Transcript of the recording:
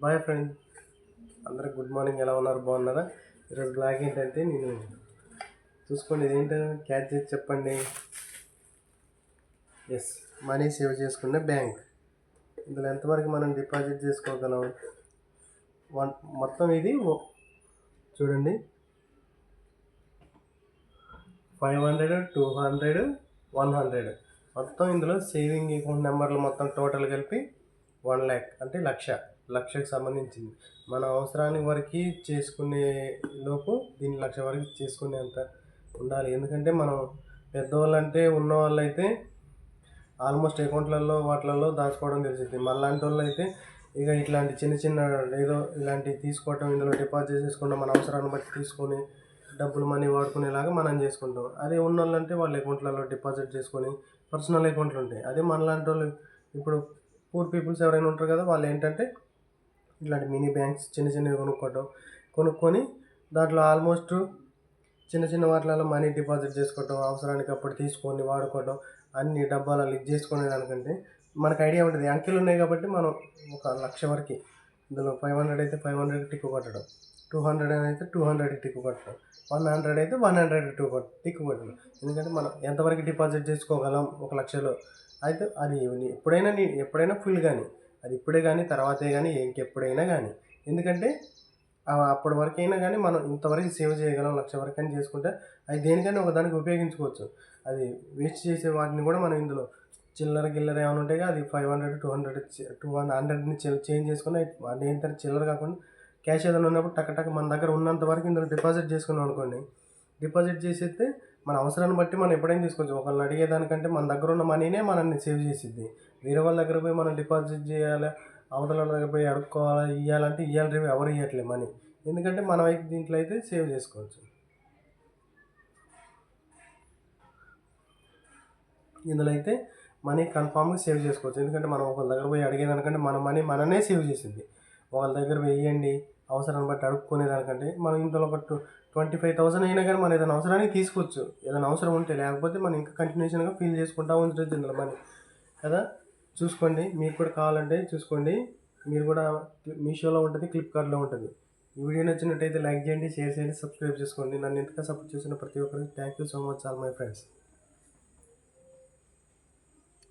Boy friend, అందరికి good morning. ఎలా ఉన్నారు? బాగున్నారా? ఈరోజు బ్లాగ్ ఏంటంటే నేను చూసుకోండి, ఇదేంటో క్యాచ్ చేసి చెప్పండి. ఎస్, మనీ సేవ్ చేసుకునే బ్యాంక్. ఇందులో ఎంతవరకు మనం డిపాజిట్ చేసుకోగలం? మొత్తం ఇది చూడండి, 500, 200, 100 మొత్తం ఇందులో సేవింగ్ అకౌంట్ నెంబర్లు మొత్తం టోటల్ కలిపి 1,00,000 అంటే లక్షకు సంబంధించింది. మన అవసరానికి వరకు చేసుకునే లోపు దీన్ని 1,00,000 వరకు చేసుకునేంత ఉండాలి. ఎందుకంటే మనం పెద్దవాళ్ళు అంటే ఉన్నవాళ్ళు అయితే ఆల్మోస్ట్ అకౌంట్లలో వాటిలలో దాచుకోవడం తెలిసింది. మనలాంటి వాళ్ళు అయితే ఇక ఇట్లాంటి చిన్న చిన్న ఏదో ఇలాంటివి తీసుకోవటం, ఇందులో డిపాజిట్ చేసుకుంటాం, మన అవసరాన్ని బట్టి తీసుకొని డబ్బులు మనీ వాడుకునేలాగా మనం చేసుకుంటాం. అదే ఉన్న వాళ్ళు అంటే వాళ్ళ అకౌంట్లలో డిపాజిట్ చేసుకొని పర్సనల్ అకౌంట్లు ఉంటాయి. అదే మనలాంటి వాళ్ళు ఇప్పుడు పూర్ పీపుల్స్ ఎవరైనా ఉంటారు కదా, వాళ్ళు ఏంటంటే ఇలాంటి మినీ బ్యాంక్స్ చిన్న చిన్నవి కొనుక్కొని దాంట్లో ఆల్మోస్ట్ చిన్న చిన్న వాటిలలో మనీ డిపాజిట్ చేసుకోవటం, అవసరానికి అప్పుడు తీసుకొని వాడుకోవటం, అన్ని డబ్బాలు లిక్ చేసుకునే దానికంటే మనకు ఐడియా ఉంటుంది. అంకెలు ఉన్నాయి కాబట్టి మనం 1,00,000 వరకు ఇందులో 500 అయితే 500 టిక్కు కొట్టడం, 200 అయితే 200 టిక్కు కొట్టడం, 100 అయితే 100 టిక్కు కొట్టడం. ఎందుకంటే మనం ఎంతవరకు డిపాజిట్ చేసుకోగలం 1,00,000లో అయితే అది ఎప్పుడైనా ఫుల్ కానీ, అది ఇప్పుడే కానీ తర్వాతే కానీ ఇంకెప్పుడైనా కానీ. ఎందుకంటే అప్పటి వరకు అయినా కానీ మనం ఇంతవరకు సేవ్ చేయగలం 1,00,000 వరకు అని చేసుకుంటే అది దేనికైనా ఒక దానికి ఉపయోగించుకోవచ్చు. అది వేస్ట్ చేసే వాటిని కూడా మనం ఇందులో చిల్లర ఏమైనా ఉంటాయి, అది 500, 200ని చేంజ్ చేసుకుని ఏంటంటే చిల్లర కాకుండా క్యాష్ ఏదైనా ఉన్నప్పుడు టక్ మన దగ్గర ఉన్నంత వరకు ఇందులో డిపాజిట్ చేసుకున్నాం అనుకోండి. డిపాజిట్ చేసేస్తే మన అవసరాన్ని బట్టి మనం ఎప్పుడైనా తీసుకోవచ్చు. ఒకళ్ళని అడిగేదానికంటే మన దగ్గర ఉన్న మనీనే మనల్ని సేవ్ చేసిద్ది. వేరే వాళ్ళ దగ్గర పోయి మనం డిపాజిట్ చేయాలి, అవతల వాళ్ళ దగ్గర పోయి అడుక్కోవాలా, ఇవ్వాలంటే ఇవాళ రేపు ఎవరు ఇవ్వట్లేదు మనీ. ఎందుకంటే మనం అయితే దీంట్లో అయితే సేవ్ చేసుకోవచ్చు. ఇందులో అయితే మనీ కన్ఫామ్గా సేవ్ చేసుకోవచ్చు. ఎందుకంటే మనం ఒకళ్ళ దగ్గర పోయి అడిగేదానికంటే మన మనీ మననే సేవ్ చేసింది. వాళ్ళ దగ్గర వెయ్యండి అవసరాన్ని బట్టి అడుక్కునేదానికంటే మనం ఇందులో ఒక 25,000 అయినా కానీ మనం ఏదైనా అవసరానికి తీసుకోవచ్చు. ఏదైనా అవసరం ఉంటే, లేకపోతే మనం ఇంకా కంటిన్యూషన్గా ఫీల్ చేసుకుంటూ ఉండొచ్చు ఇందులో మనీ కదా. చూసుకోండి, మీకు కూడా కావాలంటే చూసుకోండి. మీరు కూడా మీషోలో ఉంటుంది, ఫ్లిప్కార్ట్లో ఉంటుంది. ఈ వీడియో నచ్చినట్టయితే లైక్ చేయండి, షేర్ చేయండి, సబ్స్క్రైబ్ చేసుకోండి. నన్ను ఎంతగా సపోర్ట్ చేసిన ప్రతి ఒక్కరికి thank you so much all my friends.